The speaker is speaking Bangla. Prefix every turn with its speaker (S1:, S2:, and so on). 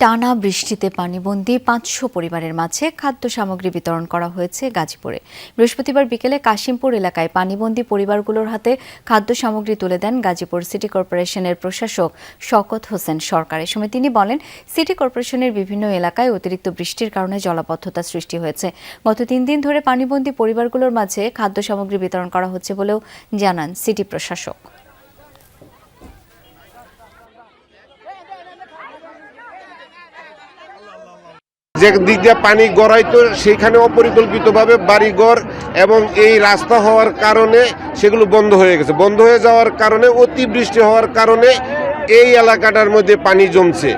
S1: টানা বৃষ্টিতে পানিবন্দী ৫০০ পরিবারের মাঝে খাদ্য সামগ্রী বিতরণ করা হয়েছে গাজীপুরে। বৃহস্পতিবার বিকেলে কাশিমপুর এলাকায় পানিবন্দী পরিবারগুলোর হাতে খাদ্য সামগ্রী তুলে দেন গাজীপুর সিটি কর্পোরেশনের প্রশাসক শওকত হোসেন সরকার। এ সময় তিনি বলেন, সিটি কর্পোরেশনের বিভিন্ন এলাকায় অতিরিক্ত বৃষ্টির কারণে জলাবদ্ধতা সৃষ্টি হয়েছে। গত ৩ দিন ধরে পানিবন্দী পরিবারগুলোর মাঝে খাদ্য সামগ্রী বিতরণ করা হচ্ছে বলেও জানান সিটি প্রশাসক।
S2: যে দিক দিয়ে পানি গড়াইতো সেখানে অপরিকল্পিতভাবে বাড়িঘর এবং এই রাস্তা হওয়ার কারণে সেগুলো বন্ধ হয়ে গেছে। বন্ধ হয়ে যাওয়ার কারণে অতিবৃষ্টি হওয়ার কারণে এই এলাকাটার মধ্যে পানি জমছে।